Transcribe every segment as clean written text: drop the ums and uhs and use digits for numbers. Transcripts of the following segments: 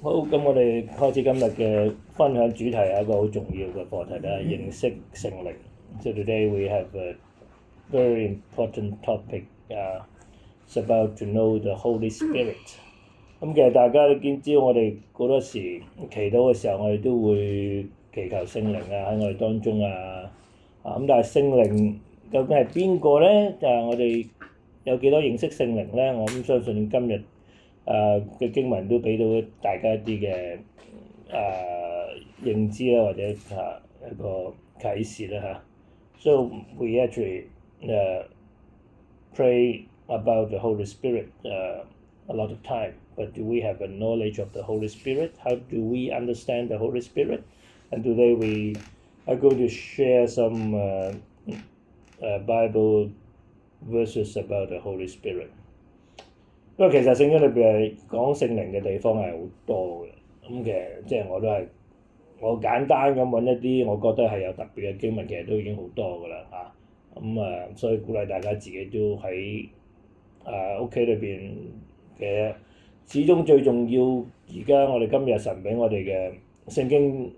好，咁我哋開始今日嘅分享主題係一個好重要嘅課題啦，認識聖靈。So today we have a very important topic. It's about to know the Holy Spirit. 咁其實大家都知道，我哋好多時祈禱嘅時候，我哋都會祈求聖靈啊喺我哋當中啊。咁但係聖靈究竟係邊個咧？就係我哋有幾多認識聖靈咧？我咁相信今日嘅經文都俾到大家一啲嘅認知啦，或者一個啟示啦嚇。So we actually pray about the Holy Spirit a lot of time, but do we have a knowledge of the Holy Spirit? How do we understand the Holy Spirit? And today we are going to share some Bible verses about the Holy Spirit. 因為其實聖經裏邊係講聖靈嘅地方係好多嘅，咁其實即係我簡單咁揾一啲我覺得係有特別嘅經文，其實都已經好多㗎啦嚇。所以鼓勵大家自己都喺屋企裏邊嘅，始終最重要而家我哋今日神俾我哋嘅聖經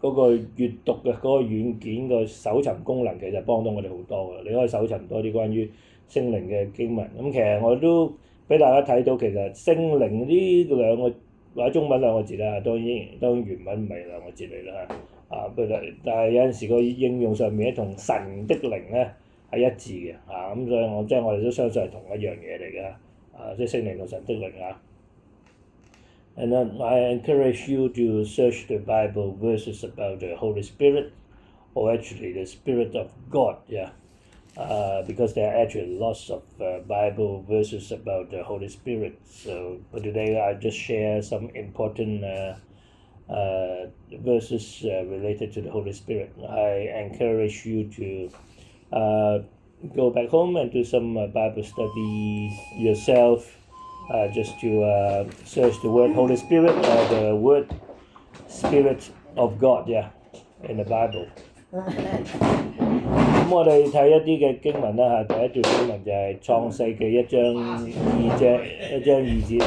嗰個閱讀嘅嗰個軟件個搜尋功能，其實幫到我哋好多㗎。你可以搜尋多啲關於聖靈嘅經文。咁其實我都俾大家睇到，其實聖靈呢兩個或者中文兩個字啦，當然原文唔係兩個字嚟啦但係有陣時個應用上面咧，同神的靈咧係一致嘅咁所以我哋都相信係同一樣嘢嚟嘅即係聖靈同神的靈And then I encourage you to search the Bible verses about the Holy Spirit, or actually the Spirit of God, because there are actually lots of Bible verses about the Holy Spirit. So for today, I just share some important verses related to the Holy Spirit. I encourage you to go back home and do some Bible study yourself. Just to search the word Holy Spirit or the word Spirit of God, in the Bible. 咁我哋睇一啲嘅經文啦第一段經文就係創世記一章二節。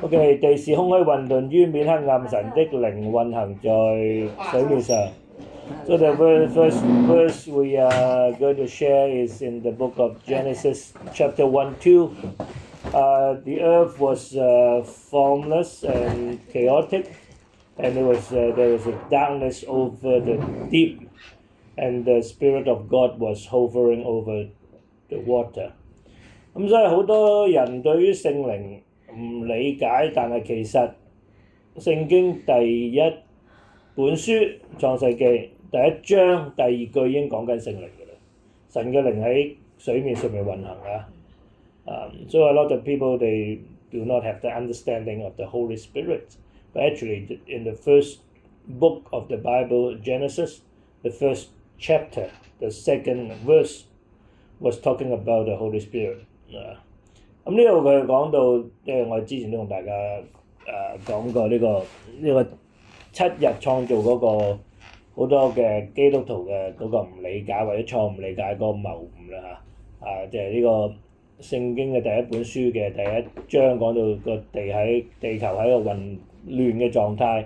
OK， 地是空虛混沌，淵面黑暗，神的靈運行在水面上。So the first verse we are going to share is in the book of Genesis, chapter 1-2.The earth was formless and chaotic, and there was a darkness over the deep, and the Spirit of God was hovering over the water. 咁所以好多人對於聖靈唔理解，但係其實聖經第一本書創世記第一章第二句已經講緊聖靈㗎啦，神嘅靈喺水面上面運行So a lot of people, they do not have the understanding of the Holy Spirit. But actually, in the first book of the Bible, Genesis, the first chapter, the second verse, was talking about the Holy Spirit. 咁呢度佢講到，因為我之前都同大家講過呢個7日創造嗰個好多嘅基督徒嘅嗰個唔理解或者錯誤理解嗰個謬誤啦就係呢個聖經嘅第一本書嘅第一章講到個地球喺個混亂嘅狀態，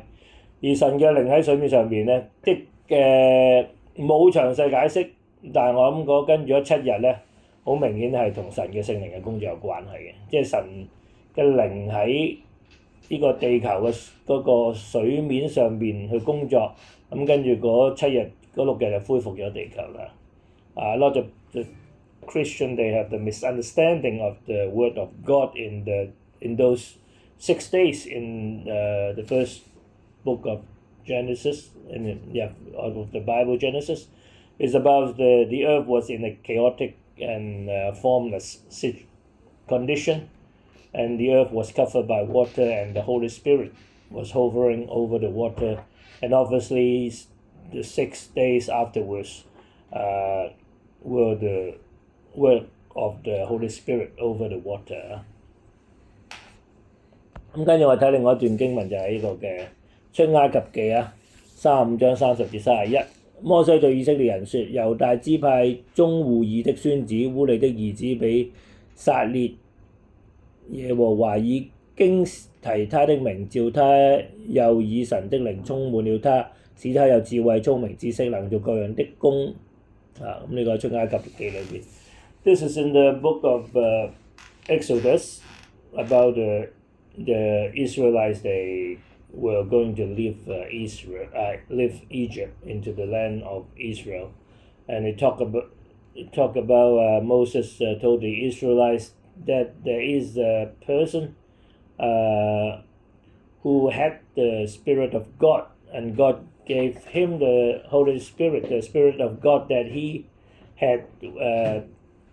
而神嘅靈喺水面上邊咧，即冇詳細解釋，但係我諗跟住咗7日咧，好明顯係同神嘅聖靈嘅工作有關係嘅，即係神嘅靈喺呢個地球嘅嗰個水面上邊去工作，咁跟住嗰7日嗰6日就恢復咗地球啦。Lot of Christian, they have the misunderstanding of the word of God in those 6 days in the first book of Genesis, of the Bible Genesis, is about the earth was in a chaotic and formless condition, and the earth was covered by water, and the Holy Spirit was hovering over the water, and obviously the 6 days afterwards were the work of the Holy Spirit over the water. 咁跟住我睇另外一段經文就係呢個嘅出埃及記35章30至31。摩西對以色列人說：猶大支派中戶珥的孫子烏利的兒子比撒列耶和華已經提他的名，召他，又以神的靈充滿了他，使他有智慧、聰明、知識，能做各樣的工。咁呢個出埃及記裏邊。This is in the book of Exodus about the Israelites. They were going to leave Egypt into the land of Israel, and they talk about Moses told the Israelites that there is a person who had the Spirit of God, and God gave him the Holy Spirit, the Spirit of God, that he had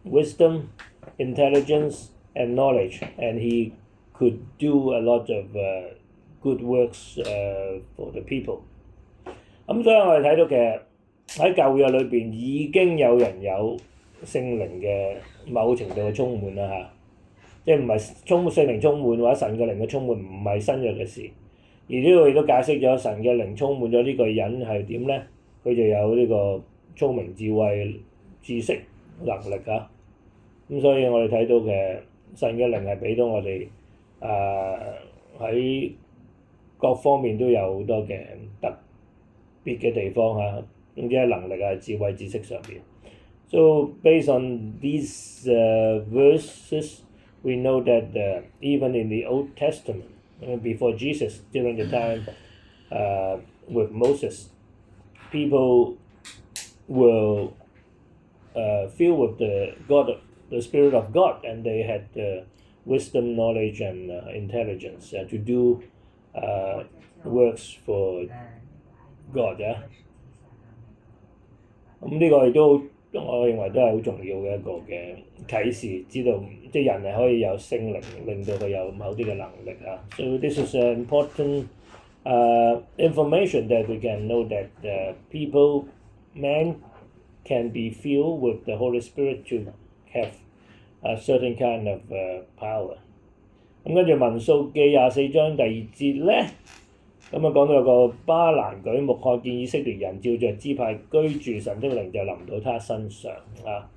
wisdom, intelligence, and knowledge, and he could do a lot of good works for the people. 咁所以我哋睇到其實喺舊約裏邊已經有人有聖靈嘅某程度嘅充滿啦嚇，即係唔係聖靈充滿或者神嘅靈嘅充滿唔係新約嘅事，而呢度亦都解釋咗神嘅靈充滿咗呢個人係點咧？佢就有呢個聰明、智慧、知識、能力嚇。咁所以我哋睇到嘅神嘅靈係俾到我哋喺各方面都有好多嘅特別嘅地方嚇，總之喺能力啊、智慧、知識上邊。So based on these verses, we know that even in the Old Testament, before Jesus, during the time with Moses, people were filled with the Spirit of God, and they had wisdom, knowledge, and intelligence to do works for God. 咁呢個亦都我認為都係好重要嘅一個嘅啟示，知道即係人係可以有聖靈，令到佢有某啲嘅能力啊。So this is an important information that we can know that man can be filled with the Holy Spirit to have a certain kind of power. 咁跟住民數記24章第2節咧，咁講到有個巴蘭舉目看見以色列人照着支派居住，神的靈就臨到他身上啊。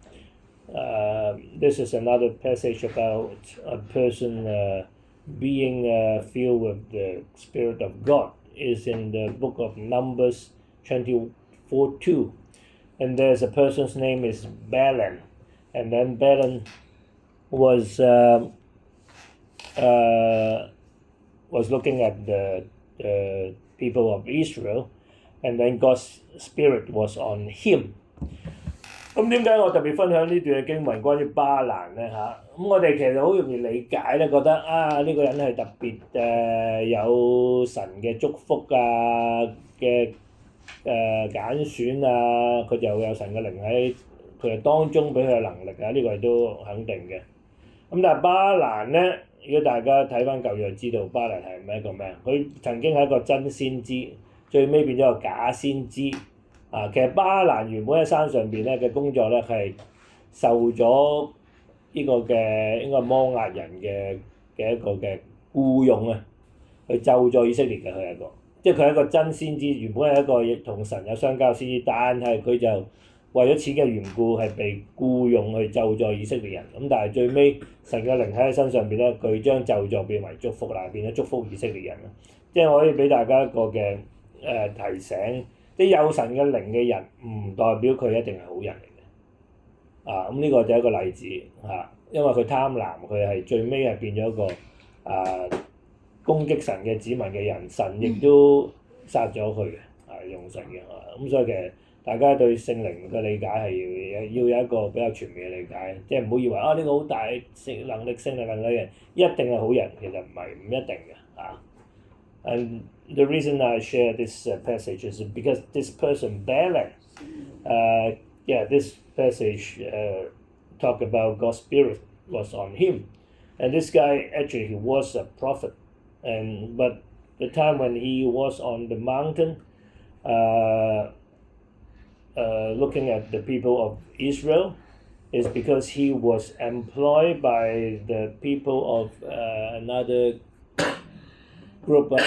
This is another passage about a person being filled with the Spirit of God. Is in the book of Numbers 24:2, and there's a person's name is Balaam, and then Balaam was looking at the people of Israel, and then God's Spirit was on him. 咁點解我特別分享呢段嘅經文關於巴蘭咧嚇？咁我哋其實好容易理解咧，覺得呢個人係特別有神嘅祝福啊嘅揀選啊，佢就有神嘅靈喺佢嘅當中俾佢嘅能力啊，呢個係都肯定嘅。咁但係巴蘭咧，如果大家睇翻舊約知道巴蘭係咩一個咩？佢曾經係一個真先知，最尾變咗個假先知。其實巴蘭原本喺山上邊咧嘅工作咧係受咗呢個嘅應該摩押人嘅一個嘅僱用啊，去咒咗以色列嘅佢係一個，即係佢係一個真先知，原本係一個同神有相交先知，但係佢就為咗錢嘅緣故係被僱用去咒咗以色列人。咁但係最尾神嘅靈喺佢身上邊咧，佢將咒詛變為祝福啦，變咗祝福以色列人啦。即係我可以俾大家一個嘅提醒。啲有神嘅靈嘅人唔代表佢一定係好人嚟嘅，咁呢個就係一個例子嚇，因為佢貪婪，佢係最尾係變咗一個攻擊神嘅子民嘅人，神亦都殺咗佢嘅，用神嘅，咁所以其實大家對聖靈嘅理解係要有一個比較全面嘅理解，即係唔好以為呢個好大聖能力嘅人一定係好人，其實唔一定嘅嚇。And the reason I share this passage is because this person, Balaam, this passage talk about God's Spirit was on him. And this guy, actually, he was a prophet. But the time when he was on the mountain, looking at the people of Israel, is because he was employed by the people of another group I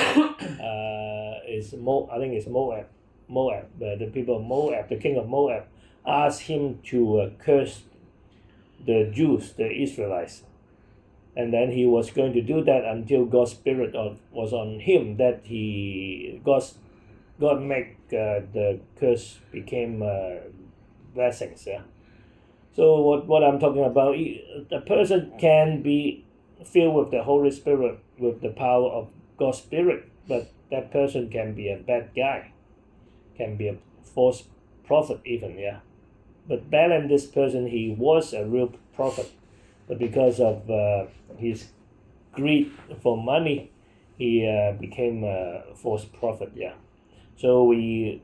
think it's Moab. The people of Moab, the king of Moab, asked him to curse the Jews, the Israelites. and then he was going to do that until God's Spirit was on him, that God make the curse became blessings. Yeah. So what I'm talking about, a person can be filled with the Holy Spirit with the power of God's Spirit, but that person can be a bad guy, can be a false prophet even, yeah. But Balaam, this person, he was a real prophet, but because of his greed for money, he became a false prophet, yeah. So we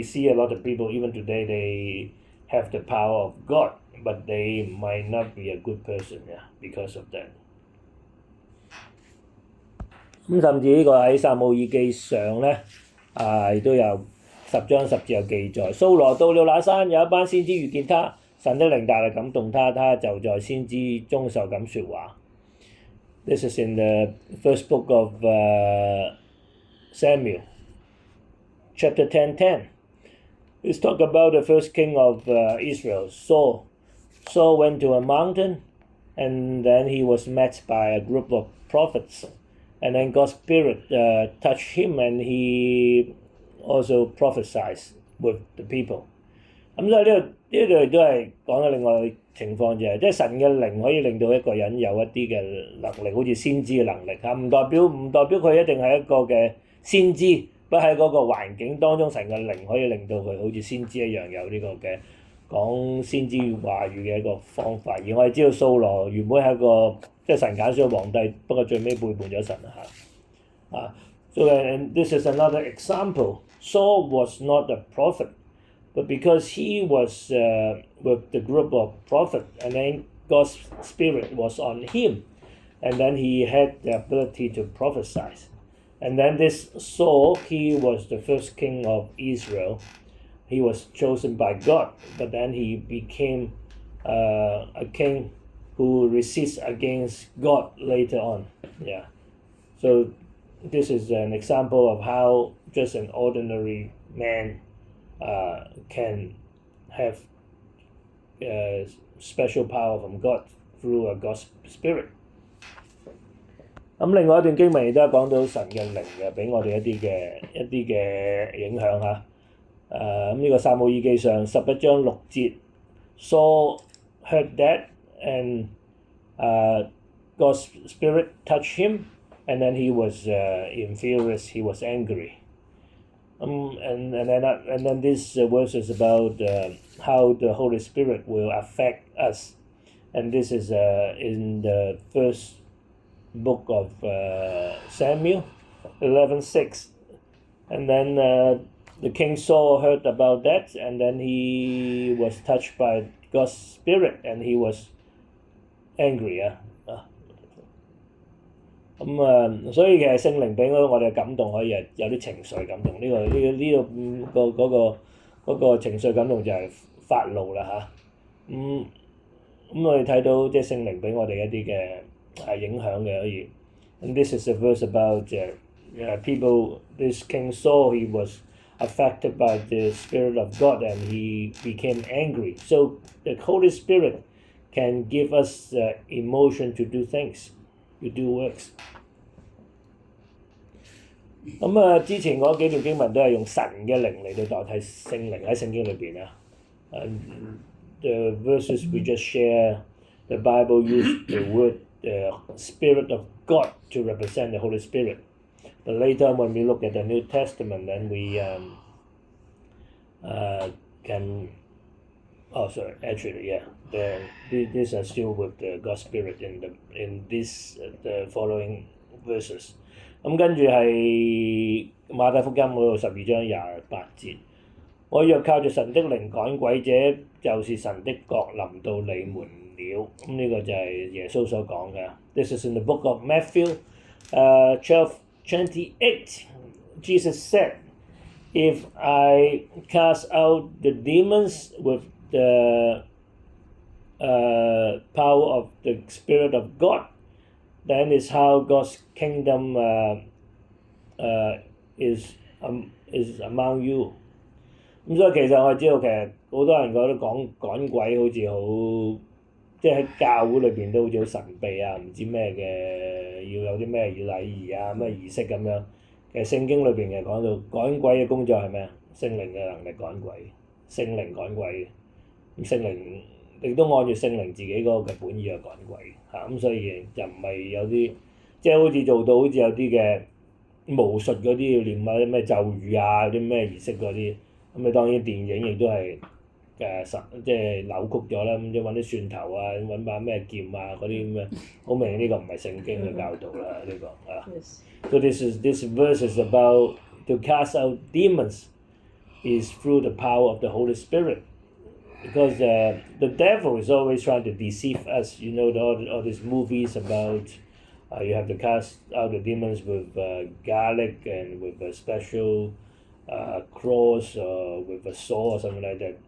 see a lot of people even today, they have the power of God, but they might not be a good person, yeah, because of that. 咁甚至呢個喺撒母耳記上咧，亦都有10章10節有記載。掃羅到了那山，有一班先知遇見他，神的靈大力感動他，他就在先知中受感説話。This is in the first book of Samuel, chapter 10:10. Let's talk about the first king of Israel, Saul. Saul went to a mountain, and then he was met by a group of prophets. And then God's Spirit touched him, and he also prophesied with the people. 咁所以呢度都係講緊另外嘅情況就係，即係神嘅靈可以令到一個人有一啲嘅能力，好似先知嘅能力嚇，唔代表佢一定係一個嘅先知，不過喺嗰個環境當中，神嘅靈可以令到佢好似先知一樣有呢個嘅講先知話語嘅一個方法。而我哋知道掃羅原本係一個即係神揀選嘅皇帝，不過最尾背叛咗神嚇。So and this is another example. Saul was not a prophet, but because he was with the group of prophets, and then God's Spirit was on him, and then he had the ability to prophesy. And then this Saul, he was the first king of Israel. He was chosen by God, but then he became a king who resists against God later on. Yeah. So this is an example of how just an ordinary man can have special power from God through a God's Spirit. 咁另外一段經文亦都係講到神嘅靈嘅，俾我哋一啲嘅影響嚇。咁呢個撒母耳記上11章6節 ，Saul heard that and God's Spirit touched him, and then he was furious, he was angry. And then this verse is about how the Holy Spirit will affect us, and this is in the first book of Samuel 11:6, and then the king Saul heard about that, and then he was touched by God's Spirit, and he was angry. 所以其實聖靈俾我哋嘅感動可以係有啲情緒感動，呢個情緒感動就係發怒啦嚇。我哋睇到即係聖靈俾我哋一啲嘅影響嘅可以。And this is a verse about people. This King Saul, he was affected by the Spirit of God, and he became angry. So the Holy Spirit can give us emotion to do things, to do works. 之前嗰幾段經文都係用神嘅靈嚟到代替聖靈喺聖經裏邊啊。The verses we just share, the Bible used the word Spirit of God to represent the Holy Spirit. But later when we look at the New Testament, then we can. Oh, sorry. Actually, yeah. These are still with the God's Spirit in this the following verses. 咁跟住係馬太福音嗰度12章28節，我若靠住神的靈趕鬼者，就是神的國臨到你們了。咁呢個就係耶穌所講嘅。This is in the book of Matthew, 12:28. Jesus said, "If I cast out the demons with the power of the Spirit of God, then is how God's kingdom is among you." 咁所以其實我知道其實好多人覺得講趕鬼好似好即係喺教會裏邊都好似好神秘啊，唔知咩嘅，要有啲咩要禮儀啊，咩儀式咁樣。其實聖經裏邊嘅講到趕鬼嘅工作係咩啊？聖靈嘅能力趕鬼，聖靈趕鬼嘅。咁聖靈亦都按住聖靈自己嗰個嘅本意去趕鬼嚇，咁所以就唔係有啲即係好似做到好似有啲嘅巫術嗰啲要念啲咩咒語啊，啲咩儀式嗰啲。咁你當然電影亦都係即係扭曲咗啦，咁即係揾啲蒜頭啊，揾把咩劍啊嗰啲咁嘅，好明顯呢個唔係聖經嘅教導啦，呢個啊。So this verse is about to cast out demons is through the power of the Holy Spirit. Because the devil is always trying to deceive us. You know, all these movies about you have to cast out the demons with garlic and with a special cross or with a saw or something like that,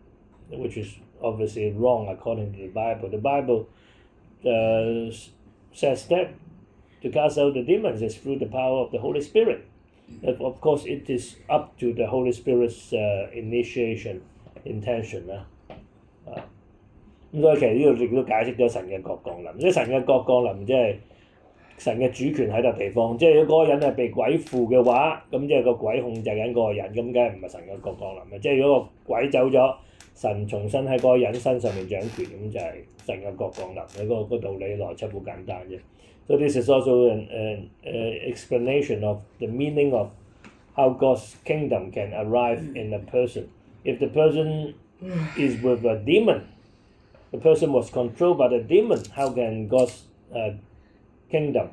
which is obviously wrong according to the Bible. The Bible says that to cast out the demons is through the power of the Holy Spirit. Of course, it is up to the Holy Spirit's initiation, intention. 咁所以其實呢度亦都解釋咗神嘅國降臨，即係神嘅國降臨，即係神嘅主權喺笪地方。即係如果嗰個人係被鬼附嘅話，咁即係個鬼控制緊嗰個人，咁梗係唔係神嘅國降臨嘅。即係如果個鬼走咗，神重新喺嗰個人身上面掌權，咁就係神嘅國降臨。你個道理邏輯好簡單啫。So this is also an explanation of the meaning of how God's kingdom can arrive in a person. If the person is with a demon, the person was controlled by the demon. How can God's kingdom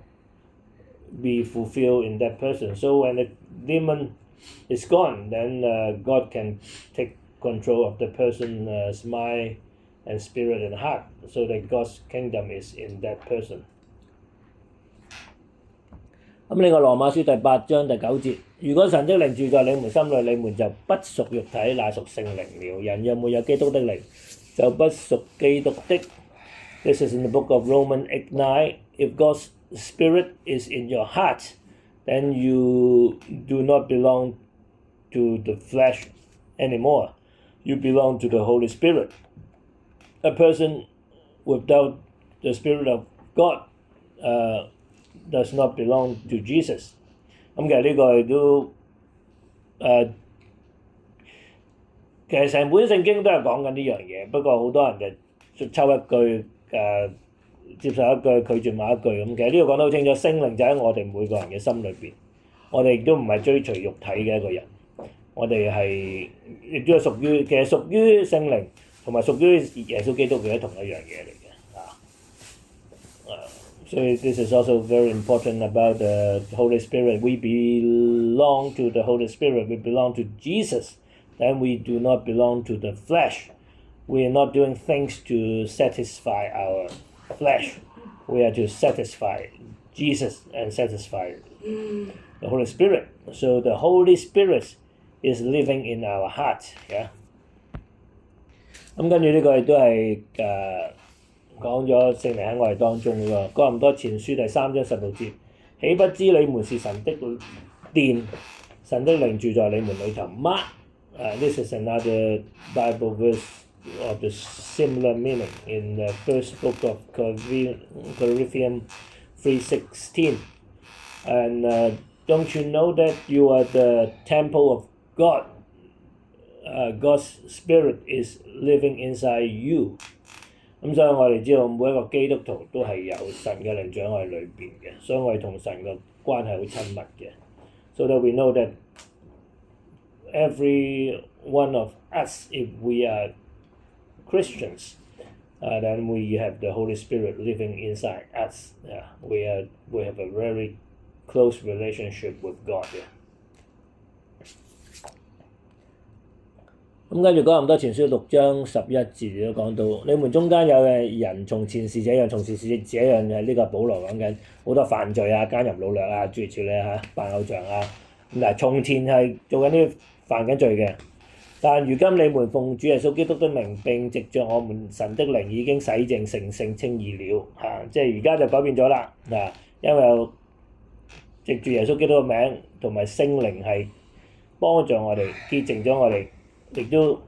be fulfilled in that person? So when the demon is gone, then God can take control of the person's mind and spirit and heart, so that God's kingdom is in that person. 咁另外羅馬書第8章第9節，如果神的靈住在你們心裏，你們就不屬肉體，乃屬聖靈了。人若沒有基督的靈，就不屬基督的。This is in the book of Romans 8:9. If God's Spirit is in your heart, then you do not belong to the flesh anymore. You belong to the Holy Spirit. A person without the Spirit of God does not belong to Jesus. 咁其實呢個亦都其實成本聖經都係講緊呢樣嘢，不過好多人就抽一句接受一句，拒絕某一句咁。其實呢度講得好清楚，聖靈就喺我哋每個人嘅心裏邊。我哋亦都唔係追隨肉體嘅一個人，我哋係亦都係屬於聖靈同埋屬於耶穌基督嘅同一樣嘢嚟嘅。So this is also very important about the Holy Spirit. We belong to the Holy Spirit. We belong to Jesus. Then we do not belong to the flesh. We are not doing things to satisfy our flesh. We are to satisfy Jesus and satisfy the Holy Spirit. So the Holy Spirit is living in our heart. Yeah. 咁跟住呢個亦都係講咗聖靈喺我哋當中喎。哥林多前書第3章16節，豈不知你們是神的殿，神的靈住在你們裏頭嗎？This is another Bible verse of the similar meaning in the first book of Corinthians 3:16. And don't you know that you are the temple of God? God's Spirit is living inside you. 咁所以我哋知道每一個基督徒都係有神嘅靈長喺裏邊嘅，所以我哋同神嘅關係好親密嘅。So that we know that every one of us, if we are Christians, then we have the Holy Spirit living inside us. We have a very close relationship with God. 咁跟住哥林多前書6章11節都講到，你們中間有人從前是這樣，從前是這樣嘅，呢個保羅講緊好多犯罪啊、奸淫擄掠啊、諸如此類嚇、拜偶像啊。嗱，從前係做緊啲犯緊罪嘅，但如今你們奉主耶穌基督的名，並藉著我們神的靈已經洗淨成聖稱義了嚇，即係而家就改變咗啦嗱，因為藉住耶穌基督嘅名同埋聖靈係幫助我哋潔淨咗我哋。亦都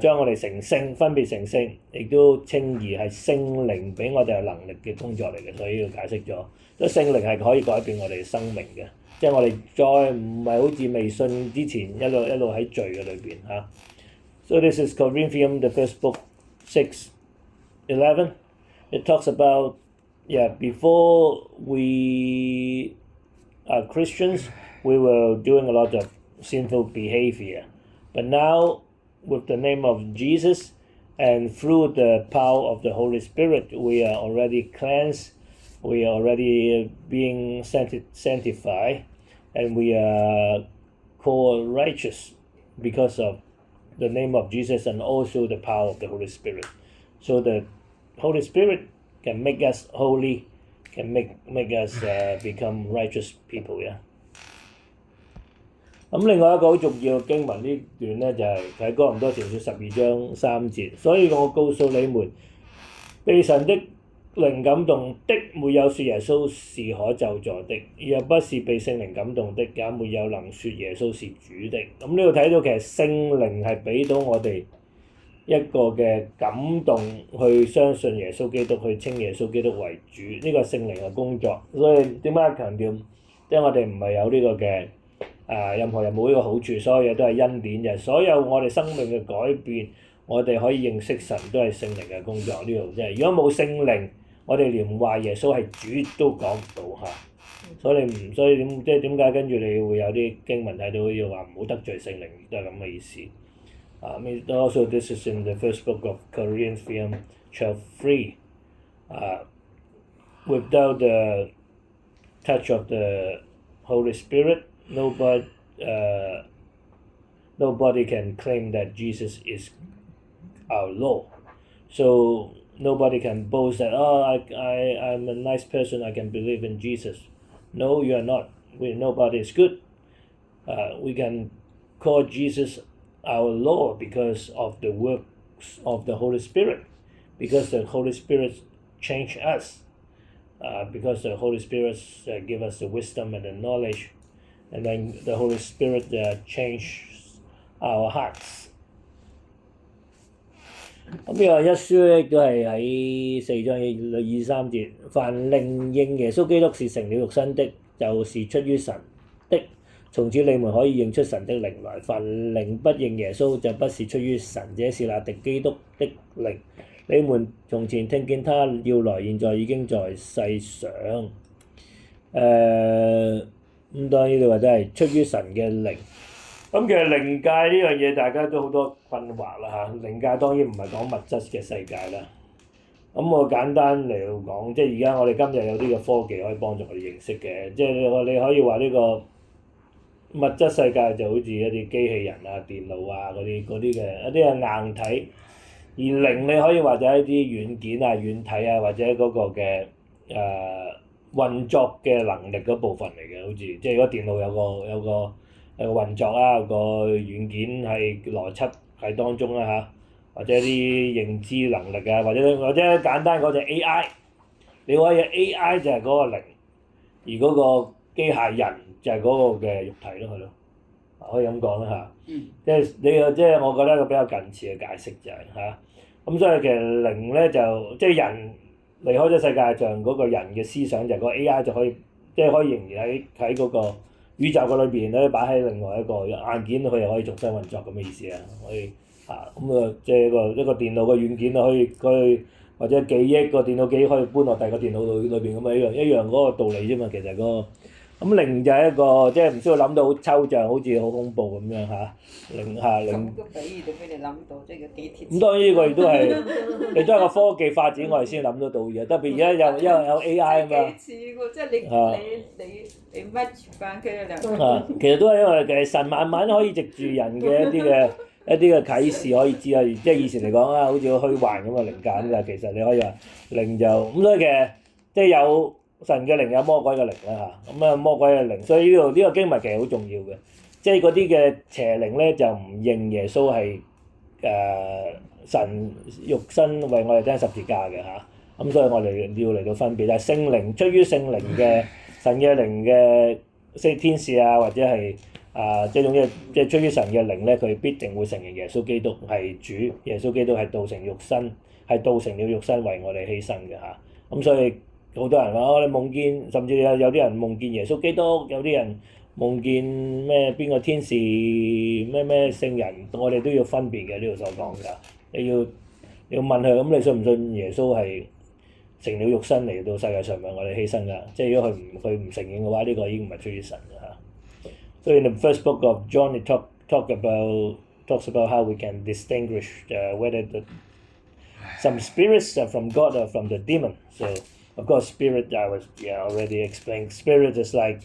將我哋成聖，分別成聖，亦都稱義係聖靈俾我哋有能力嘅工作嚟嘅，所以要解釋咗。所以聖靈係可以改變我哋嘅生命嘅，即係我哋再唔係好似未信之前一路喺罪嘅裏邊嚇。So this is Corinthians, the first book, 6:11. It talks about, before we are Christians, we were doing a lot of sinful behavior. But now, with the name of Jesus and through the power of the Holy Spirit, we are already cleansed, we are already being sanctified, and we are called righteous because of the name of Jesus and also the power of the Holy Spirit. So the Holy Spirit can make us holy, can make us become righteous people. 咁另外一個好重要嘅經文呢段咧就係喺哥林多前書12章3節，所以我告訴你們，被神的靈感動的，沒有說耶穌是可咒詛的；若不是被聖靈感動的，也沒有能說耶穌是主的。咁呢度睇到其實聖靈係俾到我哋一個嘅感動，去相信耶穌基督，去稱耶穌基督為主，呢個聖靈嘅工作。所以點解強調？即係我哋唔係有呢個嘅。任何人冇呢個好處，所有嘢都係恩典嘅。所有我哋生命嘅改變，我哋可以認識神都係聖靈嘅工作。呢度即係如果冇聖靈，我哋連話耶穌係主都講唔到嚇。所以點解跟住你會有啲經文睇到要話唔好得罪聖靈，都係咁嘅意思。Also this is in the first book of Corinthians, chapter 3. Without the touch of the Holy Spirit,Nobody can claim that Jesus is our Lord. So nobody can boast that, I'm a nice person, I can believe in Jesus. No, you are not. Nobody is good. We can call Jesus our Lord because of the works of the Holy Spirit, because the Holy Spirit changed us, because the Holy Spirit give us the wisdom and the knowledge.And then the Holy Spirit changes our hearts. 咁呢個一書咧都係喺4章23節，凡靈認耶穌基督是成了肉身的，就是出於神的。從此你們可以認出神的靈來。凡靈不認耶穌，就不是出於神，這是那敵基督的靈。你們從前聽見他要來，現在已經在世上。咁當然你話真係出於神嘅靈。咁其實靈界呢樣嘢大家都好多困惑啦嚇。靈界當然唔係講物質嘅世界啦。咁我簡單嚟講，即係而家我哋今日有啲嘅科技可以幫助我哋認識嘅，即係你可以話呢個物質世界就好似一啲機器人啊、電腦啊嗰啲嘅一啲嘅硬體，而靈你可以話就係一啲軟件啊、軟體啊或者嗰個嘅運作嘅能力嗰部分嚟嘅，好似即係如果電腦有個運作啦，有個軟件係邏輯喺當中啦嚇，或者啲認知能力啊，或者簡單嗰隻 AI， 你可以 AI 就係嗰個靈，而嗰個機械人就係嗰個嘅肉體咯，係咯，可以咁講啦嚇。即係我覺得一個比較近似嘅解釋就係嚇，咁所以其實靈咧就即係人。離開咗世界上嗰個人嘅思想，就係個 AI 就可以，即係可以仍然喺嗰個宇宙嘅裏邊咧，擺喺另外一個硬件，佢又可以重新運作咁嘅意思啊，可以即係一個電腦嘅軟件可以或者記憶個電腦記憶可以搬落第二個電腦裏邊咁啊，一樣嗰個道理啫嘛，其實嗰個。咁靈就係一個即係唔需要諗到好抽象，好似好恐怖咁樣嚇。靈個比喻都俾你諗到，即係個幾貼。咁當然呢個亦都係個科技發展，我哋先諗得到嘅。特別而家有 AI 啊嘛。幾似喎，即係你 match 翻佢兩個。其實都係因為其實神慢慢可以藉住人嘅一啲嘅啟示可以知啊，即係以前嚟講啊，好似個虛幻咁嘅靈界咁㗎。其實你可以話靈就咁，所以其實即係有。神嘅靈有魔鬼嘅靈啦嚇，咁啊魔鬼嘅靈，所以呢個經文其實好重要嘅，即係嗰啲嘅邪靈咧就唔認耶穌係神肉身為我哋釘十字架嘅嚇，咁所以我哋要嚟到分別，但係聖靈出於聖靈嘅神嘅靈嘅天使啊，或者係即係總之即係出於神嘅靈咧，佢必定會承認耶穌基督係主，耶穌基督係道成肉身，係道成了肉身為我哋犧牲嘅嚇。咁所以好多人話我哋夢見，甚至有啲人夢見耶穌基督，有啲人夢見咩邊個天使咩聖人，我哋都要分別嘅呢度所講㗎。你要問佢，咁你信唔信耶穌係成了肉身嚟到世界上為我哋犧牲㗎？即係如果佢唔承認嘅話，呢個已經唔係出於神嘅嚇。So in the first book of John, it talks about how we can distinguish whether some spirits are from God or from the demon. So of course, spirit I was already explained. Spirit is like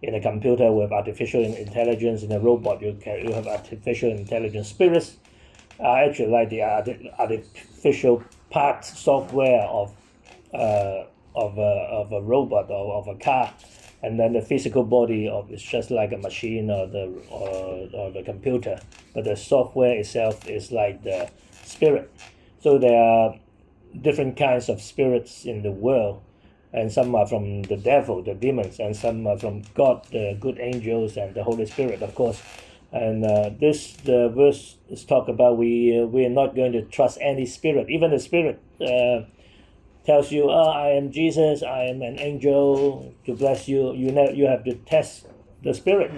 in a computer with artificial intelligence. In a robot, you have artificial intelligence. Spirits are actually like the artificial part software of a robot or of a car. And then the physical body is just like a machine or the computer, but the software itself is like the spirit. So there are different kinds of spirits in the world, and some are from the devil, the demons, and some are from God, the good angels, and the Holy Spirit, of course. And the verse is talk about we are not going to trust any spirit, even the spirit. Tells you, I am Jesus, I am an angel to bless you. You have to test the spirit.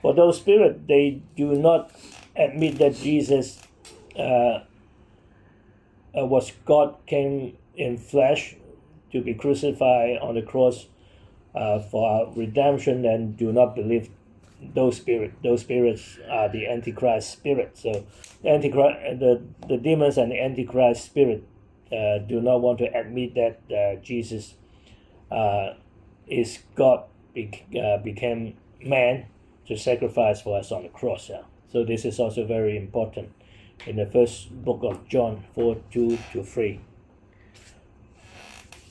For those spirits, they do not admit that Jesus was God, came in flesh to be crucified on the cross for our redemption, and do not believe those spirits. Those spirits are the Antichrist spirit. So the demons and the Antichrist spirit do not want to admit that Jesus is God, became man to sacrifice for us on the cross. So this is also very important in the first book of John 4:2-3.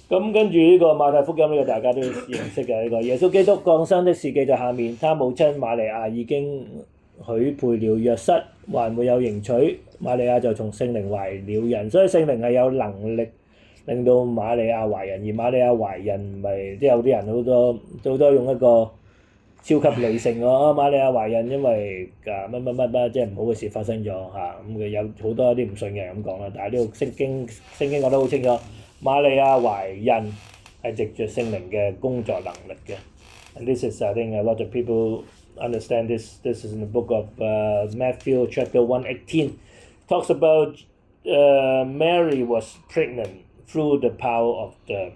咁跟住呢個馬太福音呢個大家都認識嘅呢個耶穌基督降生的事記在下面，他母親瑪利亞已經許配了約瑟，還沒有迎娶，瑪利亞就從聖靈懷了孕，所以聖靈係有能力令到瑪利亞懷孕，而瑪利亞懷孕唔係即係有啲人好多用一個超級理性瑪利亞懷孕因為乜即係唔好嘅事發生咗嚇，咁佢有好多啲唔信嘅人咁講啦，但係呢個聖經講得好清楚，瑪利亞懷孕係藉著聖靈嘅工作能力嘅。And this is, I think, a lot of people understand this. This is in the book of Matthew, chapter 1:18. Talks about Mary was pregnant through the power of the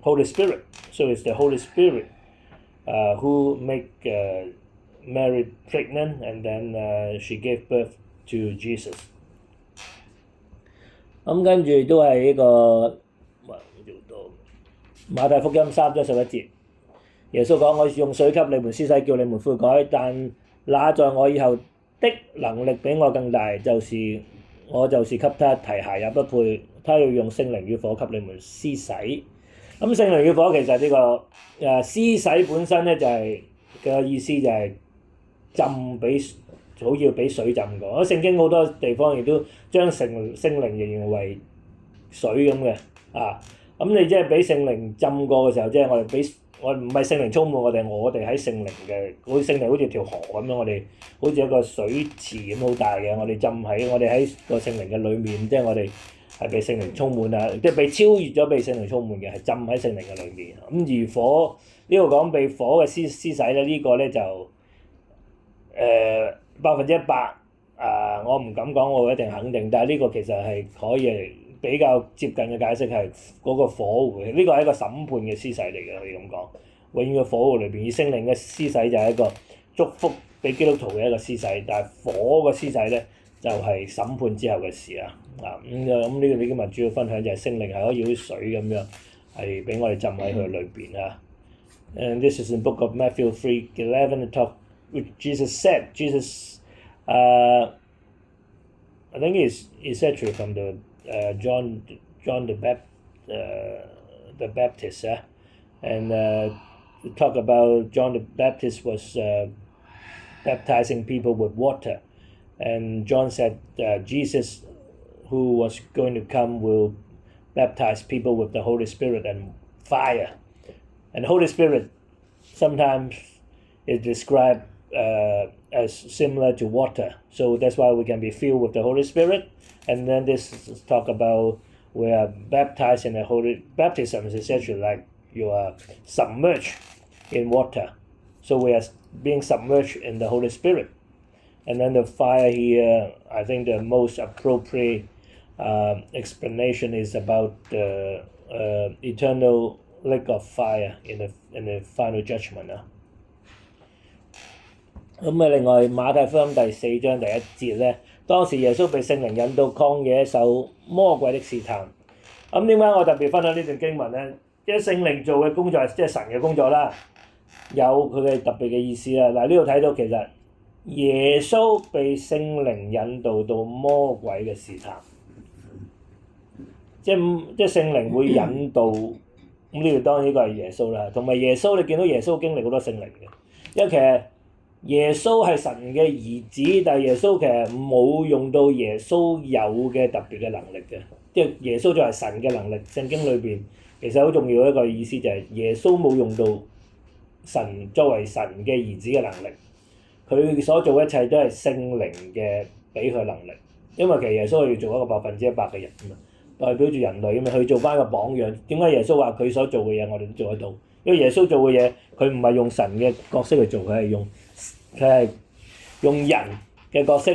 Holy Spirit. So it's the Holy Spirit who make Mary pregnant, and then she gave birth to Jesus. 咁跟住都係呢個馬太福音3:11節。耶穌講：我用水給你們施洗，叫你們悔改，但那在我以後的能力比我更大，我就是給他提鞋也不配，他要用聖靈與火給你們施洗。咁聖靈與火其實呢個施洗本身咧就係嘅意思就係好要俾水浸過。聖經好多地方亦都將聖靈形容為水咁嘅咁你即係俾聖靈浸過嘅時候，即係我唔係聖靈充滿我哋喺聖靈嘅，好似聖靈好似條河咁樣，我哋好似一個水池咁好大嘅，我哋喺個聖靈嘅裏面，即係我哋係被聖靈充滿即係被超越咗被聖靈充滿嘅，係浸喺聖靈嘅裏面。咁而火呢個講被火嘅施洗咧，呢個咧就100%我唔敢講我一定肯定，但係呢個其實係可以比較接近嘅解釋係嗰個火湖，呢個係一個審判嘅施洗嚟嘅，可以咁講。永遠嘅火湖裏邊，而聖靈嘅施洗就係一個祝福俾基督徒嘅一個施洗，但係火嘅施洗咧就係審判之後嘅事咁呢個你今日主要分享就係聖靈係可以好似水咁樣係俾我哋浸喺佢裏邊And this is in the book of Matthew 3:11 which Jesus said. I think it's actually from the John the Baptist, and talk about John the Baptist was baptizing people with water, and John said Jesus, who was going to come, will baptize people with the Holy Spirit and fire. And the Holy Spirit sometimes is described as similar to water. So that's why we can be filled with the Holy Spirit. And then this talk about we are baptized in the Holy Baptism is essentially like you are submerged in water. So we are being submerged in the Holy Spirit. And then the fire here, I think the most appropriate explanation is about the eternal lake of fire in the final judgment 啊。咁另外馬太福音第4章第1節咧，當時耶穌被聖靈引到曠野受魔鬼的試探。咁點解我特別分享呢段經文咧？即係聖靈做嘅工作係即係神嘅工作啦，有佢嘅特別嘅意思啦。嗱，呢度睇到其實耶穌被聖靈引導到魔鬼嘅試探，即係聖靈會引導。咁呢度當然呢個係耶穌啦，同埋耶穌你見到耶穌經歷好多聖靈嘅，因為其實耶穌係神嘅兒子，但係耶穌其實冇用到耶穌有嘅特別嘅能力嘅，即係耶穌就係神嘅能力。聖經裏邊其實好重要一個意思就係耶穌冇用到神作為神嘅兒子嘅能力，佢所做一切都係聖靈嘅俾佢能力，因為其實耶穌係要做一個100%嘅人啊嘛，代表住人類啊嘛，去做翻個榜樣。點解耶穌話佢所做嘅嘢我哋都做得到？因為耶穌做嘅嘢佢唔係用神嘅角色去做，佢係用人嘅角色，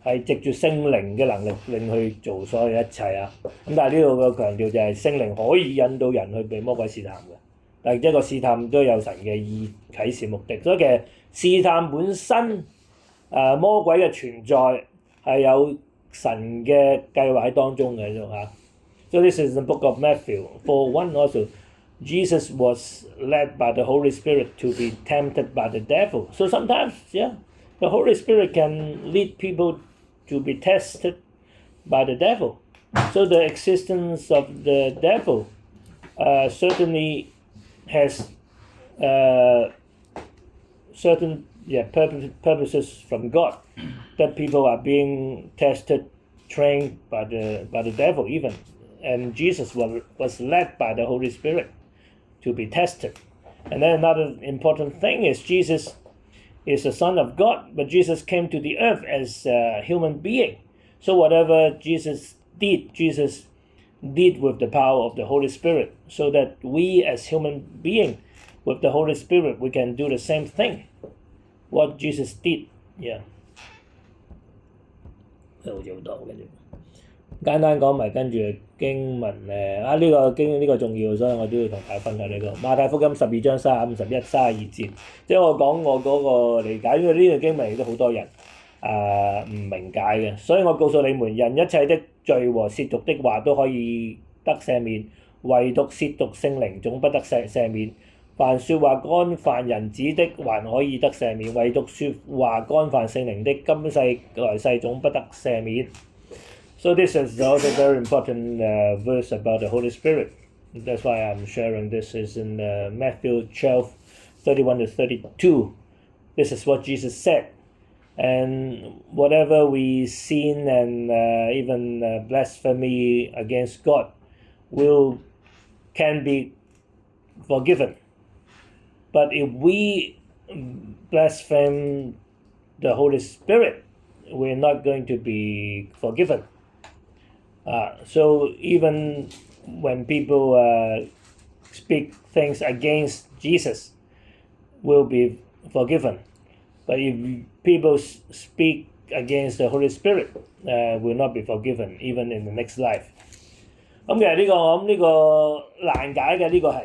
係藉住聖靈嘅能力令佢做所有一切啊。咁但係呢度嘅強調就係聖靈可以引導人去被魔鬼試探嘅，但係一個試探都有神嘅啟示目的。所以其實試探本身魔鬼嘅存在係有神嘅計劃喺當中嘅嚇。So this is the book of Matthew. For one also, Jesus was led by the Holy Spirit to be tempted by the devil. So sometimes, yeah, the Holy Spirit can lead people to be tested by the devil. So the existence of the devil certainly has certain purposes from God, that people are being tested, trained by the devil even. And Jesus was led by the Holy Spirit to be tested. And then another important thing is Jesus is the Son of God, but Jesus came to the earth as a human being. So whatever Jesus did with the power of the Holy Spirit, so that we as human beings with the Holy Spirit, we can do the same thing, what Jesus did. Yeah. 簡單講埋跟住經文呢個重要，所以我都要同大家分享呢個馬太福音12章35、31、32節。即係我講我嗰個理解，因為呢個經文亦都好多人唔明解嘅，所以我告訴你們，人一切的罪和褻瀆的話都可以得赦免，唯獨褻瀆聖靈總不得赦免。凡説話干犯人子的還可以得赦免，唯獨説話干犯聖靈的，今世來世總不得赦免。So this is also a very important verse about the Holy Spirit. That's why I'm sharing this. Is in Matthew 12:31-32. This is what Jesus said. And whatever we sin and even blasphemy against God can be forgiven. But if we blaspheme the Holy Spirit, we're not going to be forgiven. So even when people speak things against Jesus, will be forgiven. But if people speak against the Holy Spirit, will not be forgiven, even in the next life. 咁其實我諗呢個難解嘅呢個係，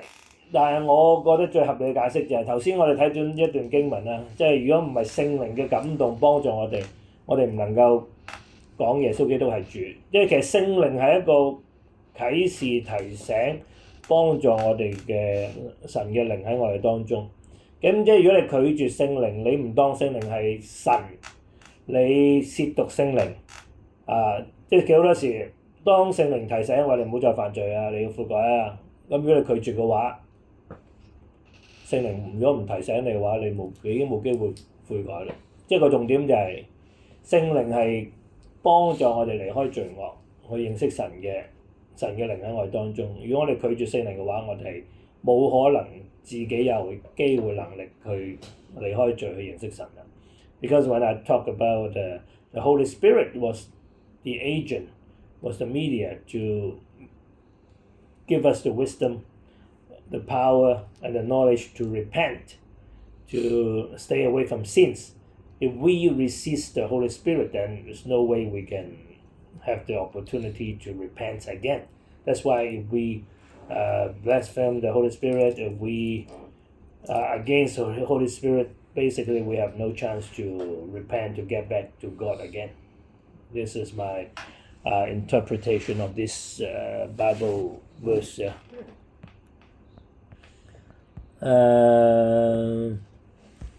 但係我覺得最合理嘅解釋就係頭先我哋睇咗一段經文啦，即係如果唔係聖靈嘅感動幫助我哋唔能夠講耶穌基督係主，因為其實聖靈係一個啟示提醒幫助我哋嘅神嘅靈喺我哋當中。咁即係如果你拒絕聖靈，你唔當聖靈係神，你褻瀆聖靈即係好多時當聖靈提醒我哋唔好再犯罪啊，你要悔改啊。咁如果你拒絕嘅話，聖靈如果唔提醒你嘅話，你已經冇機會悔改啦。即係個重點就係聖靈係幫助我哋離開罪惡，去認識神嘅靈喺我哋當中。如果我哋拒絕聖靈嘅話，我哋冇可能自己有機會能力去離開罪去認識神啦。Because when I talk about the Holy Spirit was the agent, was the media to give us the wisdom, the power, and the knowledge to repent, to stay away from sins. If we resist the Holy Spirit, then there's no way we can have the opportunity to repent again. That's why if we blaspheme the Holy Spirit, if we are against the Holy Spirit, basically we have no chance to repent, to get back to God again. This is my interpretation of this Bible verse.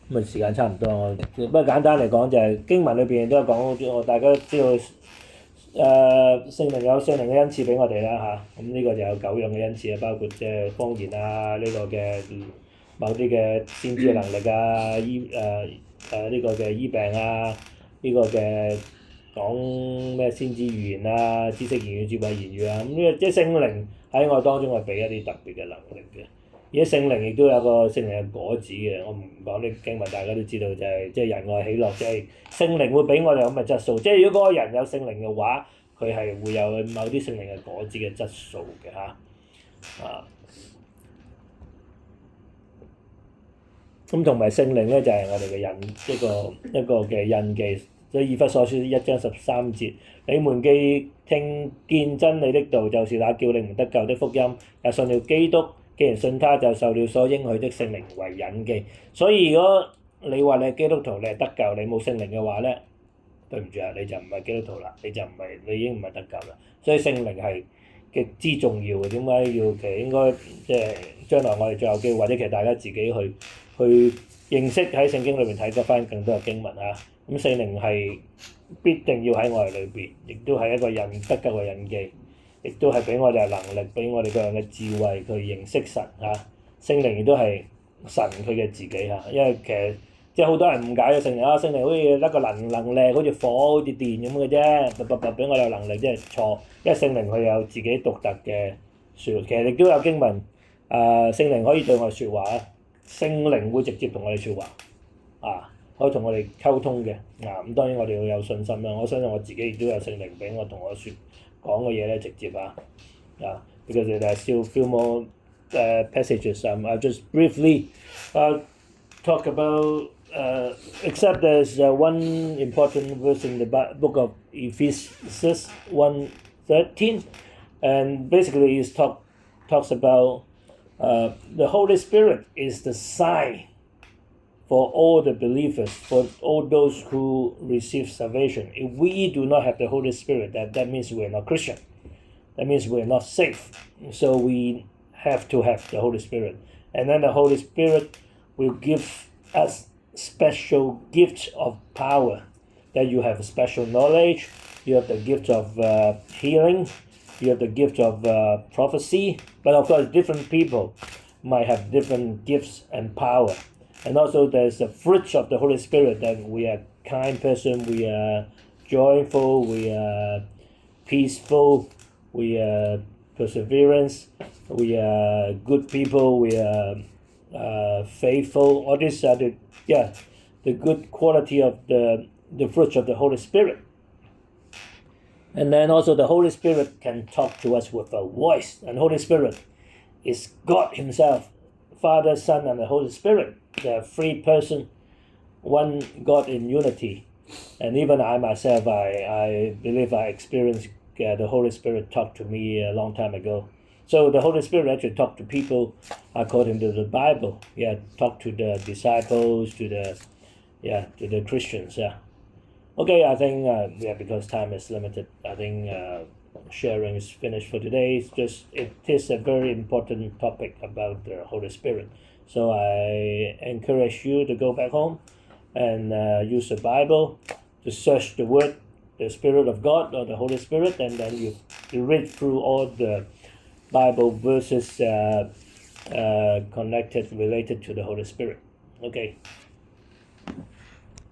咁時間差唔多，不過簡單嚟講就係經文裏邊都有講，大家都知道聖靈有聖靈嘅恩賜俾我哋啦嚇，咁呢個就有9樣嘅恩賜啊，包括即係方言啊，呢個嘅某啲嘅先知嘅能力啊，呢個嘅醫病啊，呢個嘅講咩先知語言啊，知識言語、智慧言語啊，咁呢個即係聖靈喺我當中係俾一啲特別嘅能力嘅。而家聖靈亦都有個聖靈嘅果子嘅，我唔講啲經文，大家都知道就係即係仁愛喜樂，即係聖靈會俾我哋咁嘅質素。即係如果嗰個人有聖靈嘅話，佢係會有某啲聖靈嘅果子嘅質素嘅嚇。咁同埋聖靈咧就係我哋嘅一個嘅印記。所以以弗所書1章13節，你們既聽見真理的道，就是那叫你們得救的福音，也信了基督。既然信他，就受了所應許的聖靈為印記。所以如果你話你係基督徒，你係得救，你冇聖靈嘅話咧，對唔住啊，你就唔係基督徒啦，你已經唔係得救啦。所以聖靈係極之重要嘅。點解要其實應該即係將來我哋最後機會，或者其實大家自己去認識喺聖經裏邊睇得翻更多嘅經文啊。咁聖靈係必定要喺我哋裏邊，亦都係一個得救嘅印記。亦都係俾我哋能力，俾我哋個人嘅智慧去認識神嚇。聖靈亦都係神佢嘅自己嚇，因為其實即係好多人誤解咗聖靈啊，聖靈好似一個能力，好似火，好似電咁嘅啫，俾我有能力，即係錯。因為聖靈佢有自己獨特嘅説話，其實亦都有經文聖靈可以對我哋説話啊，聖靈會直接同我哋説話可以同我哋溝通嘅咁當然我哋要有信心啦。我相信我自己亦都有聖靈俾我同我講嘅嘢咧，直接because there are still few more passages. I'll just briefly talk about, except there's one important verse in the book of Ephesians 1:13, and basically it talks about the Holy Spirit is the sign for all the believers, for all those who receive salvation. If we do not have the Holy Spirit, that means we're not Christian. That means we're not safe. So we have to have the Holy Spirit. And then the Holy Spirit will give us special gifts of power. That you have special knowledge, you have the gift of healing, you have the gift of prophecy. But of course, different people might have different gifts and power. And also there's the fruits of the Holy Spirit, that we are kind person, we are joyful, we are peaceful, we are perseverance, we are good people, we are faithful. All these are the good quality of the fruits of the Holy Spirit. And then also the Holy Spirit can talk to us with a voice. And Holy Spirit is God himself, Father, Son, and the Holy Spirit. The three person, one God in unity. And even I myself, I believe I experienced the Holy Spirit talk to me a long time ago. So the Holy Spirit actually talked to people according to the Bible. Talk to the disciples, to the Christians. Okay, I think because time is limited, I think sharing is finished for today. It is a very important topic about the Holy Spirit. So I encourage you to go back home and use the Bible to search the Word, the Spirit of God or the Holy Spirit, and then you read through all the Bible verses related to the Holy Spirit. Okay.